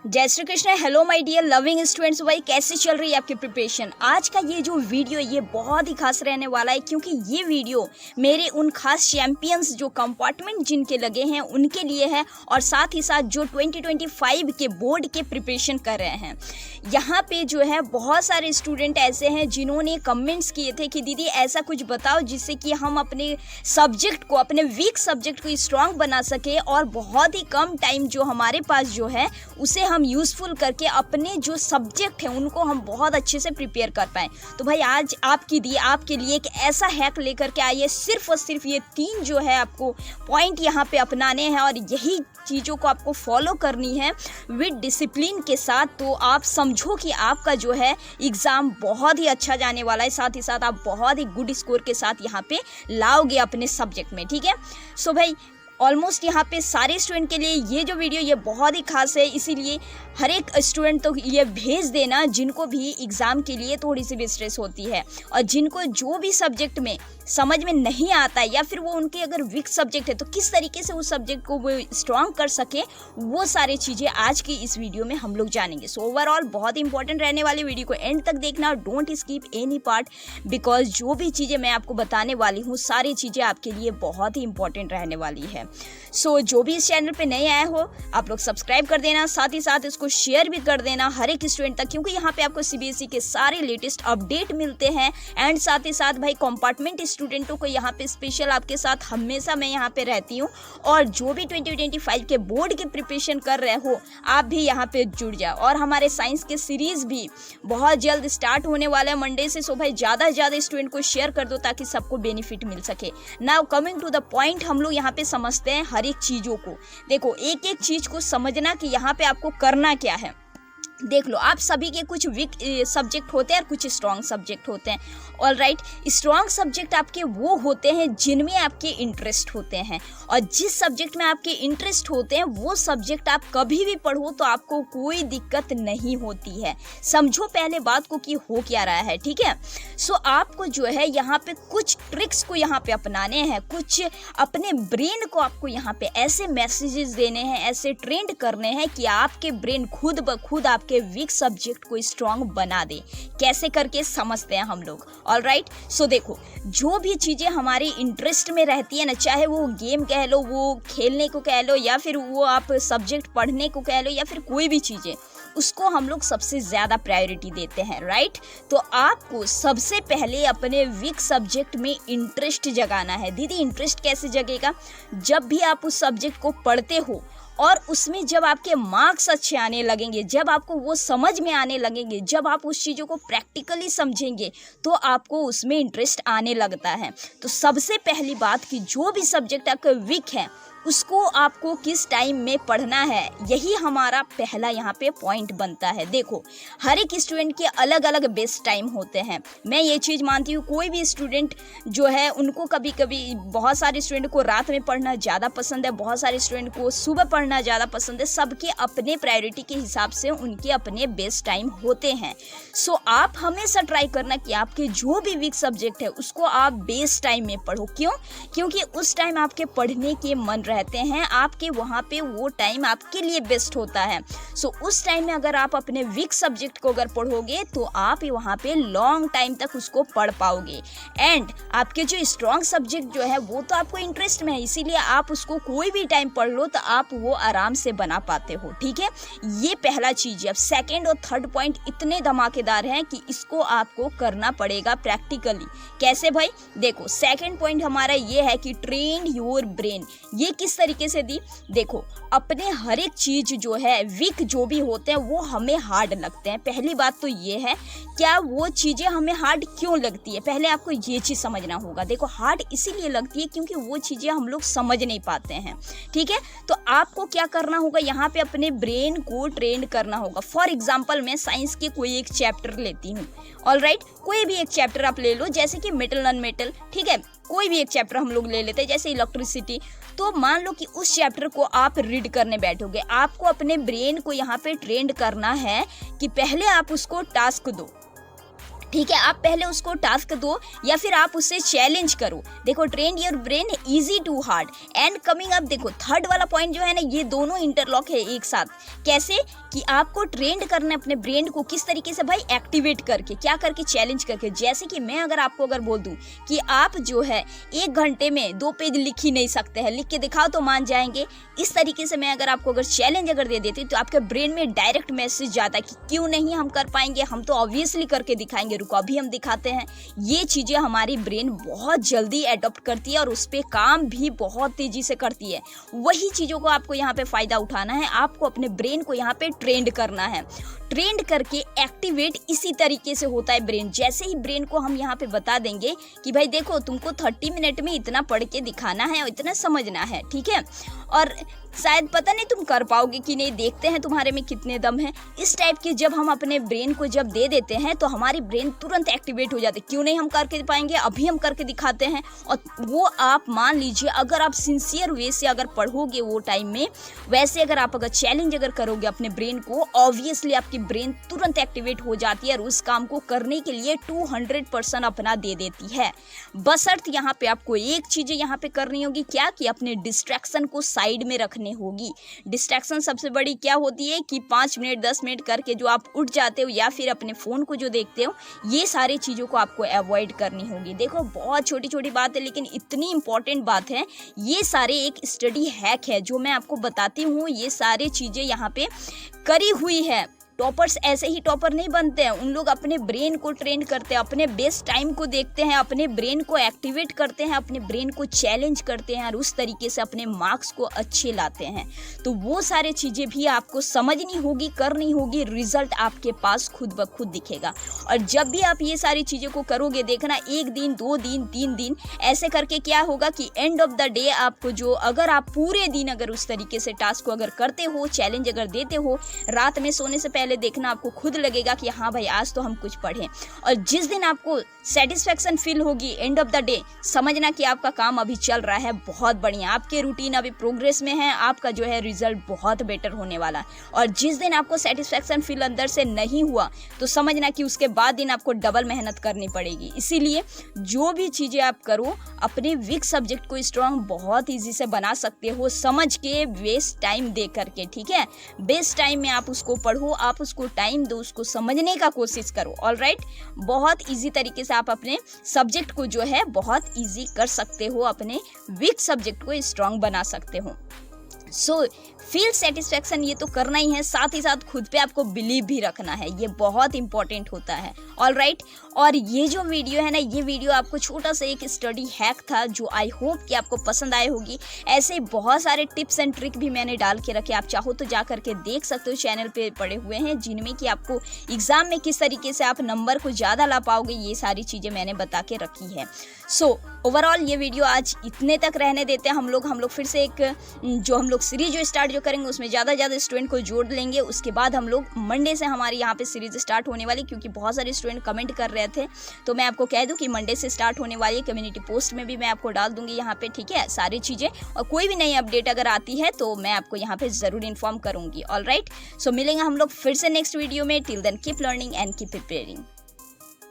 जय Shri Krishna. Hello my dear loving students. भाई कैसे चल रही है आपकी प्रिपरेशन? आज का ये जो वीडियो ये बहुत ही खास रहने वाला है, क्योंकि ये वीडियो मेरे उन खास चैंपियंस जो कंपार्टमेंट जिनके लगे हैं उनके लिए है, और साथ ही साथ जो 2025 के बोर्ड के प्रिपरेशन कर रहे हैं। यहाँ पे जो है बहुत सारे स्टूडेंट ऐसे हैं जिन्होंने कमेंट्स किए थे कि दीदी ऐसा कुछ बताओ जिससे कि हम अपने सब्जेक्ट को, अपने वीक सब्जेक्ट को स्ट्रांग बना सके, और बहुत ही कम टाइम जो हमारे पास जो है उसे हम यूज़फुल करके अपने जो सब्जेक्ट हैं उनको हम बहुत अच्छे से प्रिपेयर कर पाएँ। तो भाई आज आपके लिए एक ऐसा हैक लेकर के आइए। सिर्फ और सिर्फ ये 3 जो है आपको पॉइंट यहाँ पे अपनाने हैं, और यही चीज़ों को आपको फॉलो करनी है विद डिसिप्लिन के साथ। तो आप समझो कि आपका जो है एग्ज़ाम बहुत ही अच्छा जाने वाला है, साथ ही साथ आप बहुत ही गुड स्कोर के साथ यहाँ पे लाओगे अपने सब्जेक्ट में। ठीक है, सो भाई ऑलमोस्ट यहाँ पे सारे स्टूडेंट के लिए ये जो वीडियो ये बहुत ही खास है, इसीलिए हर एक स्टूडेंट तो ये भेज देना जिनको भी एग्ज़ाम के लिए थोड़ी सी भी स्ट्रेस होती है, और जिनको जो भी सब्जेक्ट में समझ में नहीं आता है, या फिर वो उनके अगर वीक सब्जेक्ट है तो किस तरीके से उस सब्जेक्ट को वो स्ट्रॉन्ग कर सके, वो सारी चीज़ें आज की इस वीडियो में हम लोग जानेंगे। सो ओवरऑल बहुत इंपॉर्टेंट रहने वाली वीडियो को एंड तक देखना, don't skip any part, because जो भी चीज़ें मैं आपको बताने वाली हूँ सारी चीज़ें आपके लिए बहुत ही इंपॉर्टेंट रहने वाली है। सो जो भी इस चैनल पे नए आए हो आप लोग सब्सक्राइब कर देना, साथ ही साथ इसको शेयर भी कर देना हर एक स्टूडेंट तक, क्योंकि यहाँ पे आपको सीबीएसई के सारे लेटेस्ट अपडेट मिलते हैं। एंड साथ ही साथ भाई कंपार्टमेंट स्टूडेंटों को यहाँ पे स्पेशल आपके साथ हमेशा मैं यहाँ पे रहती हूँ, और जो भी 2025 के बोर्ड की प्रिपरेशन कर रहे हो आप भी यहाँ पे जुड़ जाओ। और हमारे साइंस के सीरीज भी बहुत जल्द स्टार्ट होने वाला है मंडे से। सो भाई ज़्यादा से ज़्यादा स्टूडेंट को शेयर कर दो ताकि सबको बेनिफिट मिल सके। Now coming to the point, हम लोग यहाँ पे समझते हैं हर एक चीज़ों को। देखो एक एक चीज़ को समझना कि यहाँ पे आपको करना क्या है। देख लो, आप सभी के कुछ वीक सब्जेक्ट होते हैं और कुछ स्ट्रॉन्ग सब्जेक्ट होते हैं। ऑल राइट, स्ट्रॉन्ग सब्जेक्ट आपके वो होते हैं जिनमें आपके इंटरेस्ट होते हैं, और जिस सब्जेक्ट में आपके इंटरेस्ट होते हैं वो सब्जेक्ट आप कभी भी पढ़ो तो आपको कोई दिक्कत नहीं होती है। समझो पहले बात को कि हो क्या रहा है। ठीक है, सो आपको जो है यहाँ पे कुछ ट्रिक्स को यहाँ पे अपनाने हैं, कुछ अपने ब्रेन को आपको यहाँ पे ऐसे मैसेजेस देने हैं, ऐसे ट्रेंड करने हैं कि आपके ब्रेन खुद ब खुद आपके वीक सब्जेक्ट को स्ट्रॉन्ग बना दे। कैसे करके समझते हैं हम लोग। ऑल राइट, सो देखो जो भी चीज़ें हमारी इंटरेस्ट में रहती है ना, चाहे वो गेम कह लो, वो खेलने को कह लो, या फिर वो आप सब्जेक्ट पढ़ने को कह लो, या फिर कोई भी चीज़ें, उसको हम लोग सबसे ज़्यादा प्रायोरिटी देते हैं। राइट, तो आपको सबसे पहले अपने वीक सब्जेक्ट में इंटरेस्ट जगाना है। दीदी इंटरेस्ट कैसे जगेगा? जब भी आप उस सब्जेक्ट को पढ़ते हो और उसमें जब आपके मार्क्स अच्छे आने लगेंगे, जब आपको वो समझ में आने लगेंगे, जब आप उस चीज़ों को प्रैक्टिकली समझेंगे तो आपको उसमें इंटरेस्ट आने लगता है। तो सबसे पहली बात कि जो भी सब्जेक्ट आपका वीक है उसको आपको किस टाइम में पढ़ना है, यही हमारा पहला यहाँ पे पॉइंट बनता है। देखो हर एक स्टूडेंट के अलग अलग बेस्ट टाइम होते हैं। मैं ये चीज़ मानती हूँ, कोई भी स्टूडेंट जो है उनको कभी कभी, बहुत सारे स्टूडेंट को रात में पढ़ना ज़्यादा पसंद है, बहुत सारे स्टूडेंट को सुबह पढ़ना ज़्यादा पसंद है। सबके अपने प्रायोरिटी के हिसाब से उनके अपने बेस्ट टाइम होते हैं। सो आप हमेशा ट्राई करना कि आपके जो भी वीक सब्जेक्ट है उसको आप बेस्ट टाइम में पढ़ो। क्यों? क्योंकि उस टाइम आपके पढ़ने के मन रहते हैं, आपके वहाँ पे वो टाइम आपके लिए बेस्ट होता है। सो उस टाइम में अगर आप अपने वीक सब्जेक्ट को अगर पढ़ोगे तो आप वहाँ पे लॉन्ग टाइम तक उसको पढ़ पाओगे। एंड आपके जो स्ट्रॉन्ग सब्जेक्ट जो है वो तो आपको इंटरेस्ट में है, इसीलिए आप उसको कोई भी टाइम पढ़ लो तो आप वो आराम से बना पाते हो। ठीक है, ये पहला चीज़ है। अब सेकेंड और थर्ड पॉइंट इतने धमाकेदार हैं कि इसको आपको करना पड़ेगा प्रैक्टिकली। कैसे भाई? देखो सेकेंड पॉइंट हमारा ये है कि ट्रेन योर ब्रेन। ये किस तरीके से दी? देखो अपने हर एक चीज़ जो है वीक जो भी होते हैं वो हमें हार्ड लगते हैं। पहली बात तो ये है, क्या वो चीज़ें हमें हार्ड क्यों लगती है, पहले आपको ये चीज़ समझना होगा। देखो हार्ड इसीलिए लगती है क्योंकि वो चीज़ें हम लोग समझ नहीं पाते हैं। ठीक है, तो आपको क्या करना होगा, यहाँ पे अपने ब्रेन को ट्रेन करना होगा। फॉर एग्जाम्पल मैं साइंस के कोई एक चैप्टर लेती हूँ। ऑल राइट, कोई भी एक चैप्टर आप ले लो, जैसे कि मेटल नॉन मेटल। ठीक है, कोई भी एक चैप्टर हम लोग ले लेते हैं जैसे इलेक्ट्रिसिटी। तो मान लो कि उस चैप्टर को आप रीड करने बैठोगे, आपको अपने ब्रेन को यहाँ पे ट्रेंड करना है कि पहले आप उसको टास्क दो। ठीक है, आप पहले उसको टास्क दो या फिर आप उससे चैलेंज करो। देखो, train your brain easy to hard and coming up. देखो, थर्ड वाला पॉइंट जो है ना, ये दोनों इंटरलॉक है एक साथ। कैसे कि आपको ट्रेंड करना है अपने ब्रेन को, किस तरीके से भाई, एक्टिवेट करके, क्या करके, चैलेंज करके। जैसे कि मैं आपको बोल दूं कि आप जो है 1 घंटे में 2 पेज लिख ही नहीं सकते हैं, लिख के दिखाओ तो मान जाएंगे। इस तरीके से मैं आपको चैलेंज दे देती तो आपके ब्रेन में डायरेक्ट मैसेज जाता है कि क्यों नहीं हम कर पाएंगे, हम तो ऑब्वियसली करके दिखाएंगे, रुको अभी हम दिखाते हैं। ये चीजें हमारी ब्रेन बहुत जल्दी एडॉप्ट करती है और उस पर काम भी बहुत तेजी से करती है। वही चीजों को आपको यहाँ पे फायदा उठाना है, आपको अपने ब्रेन को यहाँ पे ट्रेंड करना है। ट्रेंड करके एक्टिवेट इसी तरीके से होता है ब्रेन। जैसे ही ब्रेन को हम यहाँ पे बता देंगे कि भाई देखो, तुमको 30 मिनट में इतना पढ़ के दिखाना है और इतना समझना है, ठीक है, और शायद पता नहीं तुम कर पाओगे कि नहीं, देखते हैं तुम्हारे में कितने दम है। इस टाइप के जब हम अपने ब्रेन को जब दे देते हैं तो हमारी ब्रेन तुरंत एक्टिवेट हो जाती है, क्यों नहीं हम करके पाएंगे, अभी हम करके दिखाते हैं। और वो आप मान लीजिए, अगर आप सिंसियर वे से अगर पढ़ोगे वो टाइम में, वैसे अगर चैलेंज करोगे अपने ब्रेन को, ऑब्वियसली आपकी ब्रेन तुरंत एक्टिवेट हो जाती है और उस काम को करने के लिए 200% अपना दे देती है। बशर्त यहाँ पे आपको एक चीज यहाँ पे करनी होगी, क्या कि अपने डिस्ट्रैक्शन को साइड में रखने होगी। डिस्ट्रैक्शन सबसे बड़ी क्या होती है कि 5 मिनट 10 मिनट करके जो आप उठ जाते हो या फिर अपने फोन को जो देखते हो, ये सारी चीजों को आपको अवॉइड करनी होगी। देखो, बहुत छोटी छोटी बात है लेकिन इतनी इंपॉर्टेंट बात है। ये सारे एक स्टडी हैक है जो मैं आपको बताती हूँ, ये सारी चीजें यहाँ पे करी हुई है। टॉपर्स ऐसे ही टॉपर नहीं बनते हैं, उन लोग अपने ब्रेन को ट्रेन करते हैं, अपने बेस्ट टाइम को देखते हैं, अपने ब्रेन को एक्टिवेट करते हैं, अपने ब्रेन को चैलेंज करते हैं और उस तरीके से अपने मार्क्स को अच्छे लाते हैं। तो वो सारे चीज़ें भी आपको समझनी होगी, करनी होगी, रिजल्ट आपके पास खुद ब खुद दिखेगा। और जब भी आप ये सारी चीज़ों को करोगे, देखना 1 दिन 2 दिन 3 दिन ऐसे करके क्या होगा कि एंड ऑफ द डे आपको जो, अगर आप पूरे दिन अगर उस तरीके से टास्क को अगर करते हो, चैलेंज अगर देते हो, रात में सोने से पहले देखना आपको खुद लगेगा कि हाँ भाई आज तो हम कुछ पढ़े। और जिस दिन आपको सेटिस्फेक्शन फील होगी एंड ऑफ द डे, समझना कि आपका काम अभी चल रहा है बहुत बढ़िया, आपके रूटीन अभी प्रोग्रेस में है, आपका जो है रिजल्ट बहुत बेटर होने वाला है। और जिस दिन आपको सेटिस्फेक्शन फील अंदर से नहीं हुआ तो समझना कि उसके बाद दिन आपको डबल मेहनत करनी पड़ेगी। इसीलिए जो भी चीज़ें आप करो, अपने वीक सब्जेक्ट को स्ट्रॉन्ग बहुत ईजी से बना सकते हो, समझ के, बेस्ट टाइम दे करके, ठीक है। बेस्ट टाइम में आप उसको पढ़ो, आप उसको टाइम दो, उसको समझने का कोशिश करो। ऑलराइट, बहुत इजी तरीके से आप अपने सब्जेक्ट को जो है बहुत इजी कर सकते हो, अपने वीक सब्जेक्ट को स्ट्रॉन्ग बना सकते हो। सो फील सेटिस्फेक्शन ये तो करना ही है, साथ ही साथ खुद पे आपको बिलीव भी रखना है, ये बहुत इंपॉर्टेंट होता है। ऑलराइट, और ये जो वीडियो है ना, ये वीडियो आपको छोटा सा एक स्टडी हैक था जो आई होप कि आपको पसंद आए होगी। ऐसे बहुत सारे टिप्स एंड ट्रिक भी मैंने डाल के रखे, आप चाहो तो जा करके देख सकते हो, चैनल पे पड़े हुए हैं, जिनमें कि आपको एग्जाम में किस तरीके से आप नंबर को ज़्यादा ला पाओगे, ये सारी चीज़ें मैंने बता के रखी है। सो ओवरऑल ये वीडियो आज इतने तक रहने देते हैं। हम लोग फिर से एक जो हम लोग सीरीज जो स्टार्ट जो करेंगे उसमें ज़्यादा स्टूडेंट को जोड़ लेंगे। उसके बाद हम लोग मंडे से हमारी यहाँ पे सीरीज स्टार्ट होने वाली, क्योंकि बहुत सारे स्टूडेंट कमेंट कर रहे थे, तो मैं आपको कह दूं कि मंडे से स्टार्ट होने वाली है। कम्युनिटी पोस्ट में भी मैं आपको डाल दूंगी यहाँ पे, ठीक है, सारी चीज़ें। और कोई भी नई अपडेट अगर आती है तो मैं आपको यहाँ पे ज़रूर इन्फॉर्म करूँगी। ऑलराइट, सो मिलेंगे हम लोग फिर से नेक्स्ट वीडियो में। Till then keep learning and keep preparing.